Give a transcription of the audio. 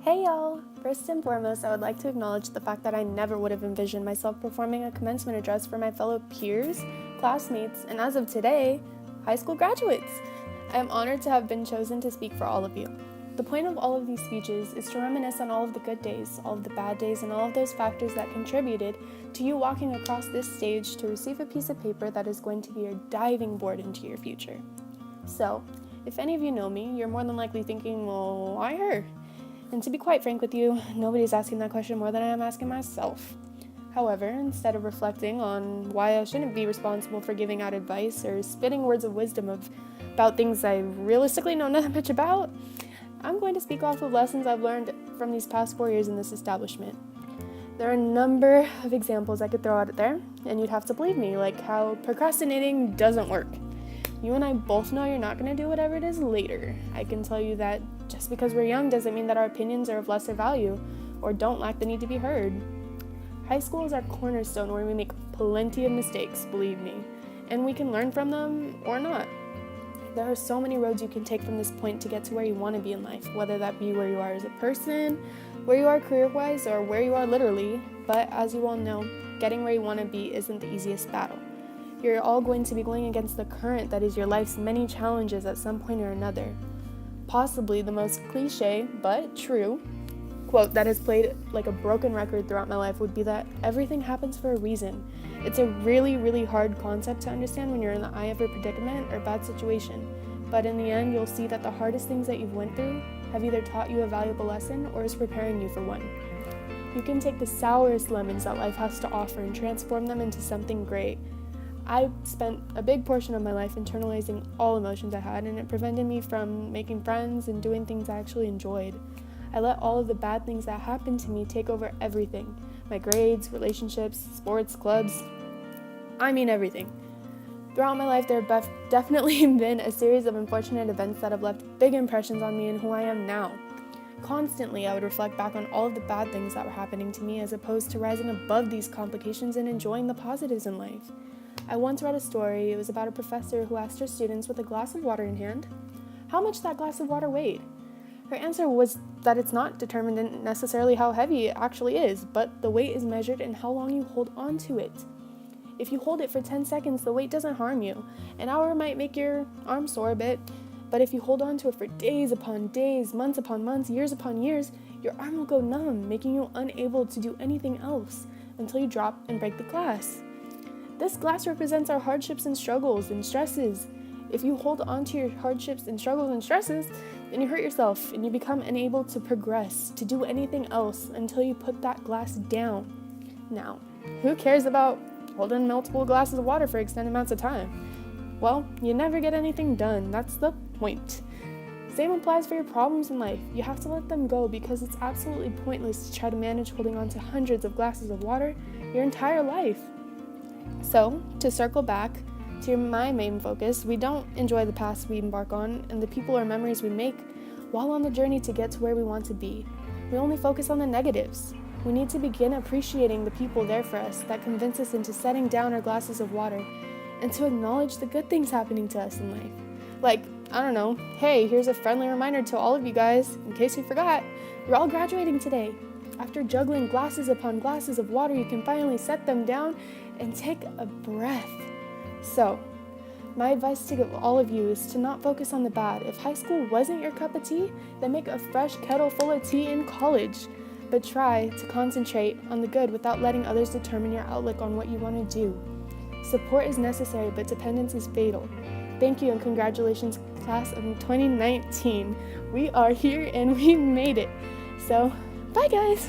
Hey y'all! First and foremost, I would like to acknowledge the fact that I never would have envisioned myself performing a commencement address for my fellow peers, classmates, and as of today, high school graduates. I am honored to have been chosen to speak for all of you. The point of all of these speeches is to reminisce on all of the good days, all of the bad days, and all of those factors that contributed to you walking across this stage to receive a piece of paper that is going to be your diving board into your future. So, if any of you know me, you're more than likely thinking, well, why her? And to be quite frank with you, nobody's asking that question more than I am asking myself. However, instead of reflecting on why I shouldn't be responsible for giving out advice or spitting words of wisdom about things I realistically know nothing much about, I'm going to speak off of lessons I've learned from these past 4 years in this establishment. There are a number of examples I could throw out there, and you'd have to believe me, like how procrastinating doesn't work. You and I both know you're not going to do whatever it is later. I can tell you that just because we're young doesn't mean that our opinions are of lesser value or don't lack the need to be heard. High school is our cornerstone where we make plenty of mistakes, believe me, and we can learn from them or not. There are so many roads you can take from this point to get to where you want to be in life, whether that be where you are as a person, where you are career-wise, or where you are literally. But as you all know, getting where you want to be isn't the easiest battle. You're all going to be going against the current that is your life's many challenges at some point or another. Possibly the most cliche, but true, quote that has played like a broken record throughout my life would be that everything happens for a reason. It's a really, really hard concept to understand when you're in the eye of a predicament or bad situation. But in the end, you'll see that the hardest things that you've went through have either taught you a valuable lesson or is preparing you for one. You can take the sourest lemons that life has to offer and transform them into something great. I spent a big portion of my life internalizing all emotions I had, and it prevented me from making friends and doing things I actually enjoyed. I let all of the bad things that happened to me take over everything. My grades, relationships, sports, clubs, everything. Throughout my life, there have definitely been a series of unfortunate events that have left big impressions on me and who I am now. Constantly, I would reflect back on all of the bad things that were happening to me as opposed to rising above these complications and enjoying the positives in life. I once read a story. It was about a professor who asked her students with a glass of water in hand how much that glass of water weighed. Her answer was that it's not determined in necessarily how heavy it actually is, but the weight is measured in how long you hold on to it. If you hold it for 10 seconds, the weight doesn't harm you. An hour might make your arm sore a bit, but if you hold on to it for days upon days, months upon months, years upon years, your arm will go numb, making you unable to do anything else until you drop and break the glass. This glass represents our hardships and struggles and stresses. If you hold on to your hardships and struggles and stresses, then you hurt yourself and you become unable to progress, to do anything else until you put that glass down. Now, who cares about holding multiple glasses of water for extended amounts of time? Well, you never get anything done. That's the point. Same applies for your problems in life. You have to let them go because it's absolutely pointless to try to manage holding on to hundreds of glasses of water your entire life. So, to circle back to my main focus, we don't enjoy the paths we embark on and the people or memories we make while on the journey to get to where we want to be. We only focus on the negatives. We need to begin appreciating the people there for us that convince us into setting down our glasses of water and to acknowledge the good things happening to us in life. Like, hey, here's a friendly reminder to all of you guys, in case you forgot, you're all graduating today. After juggling glasses upon glasses of water, you can finally set them down and take a breath. So, my advice to give all of you is to not focus on the bad. If high school wasn't your cup of tea, then make a fresh kettle full of tea in college. But try to concentrate on the good without letting others determine your outlook on what you want to do. Support is necessary, but dependence is fatal. Thank you and congratulations, class of 2019. We are here and we made it. So, bye guys!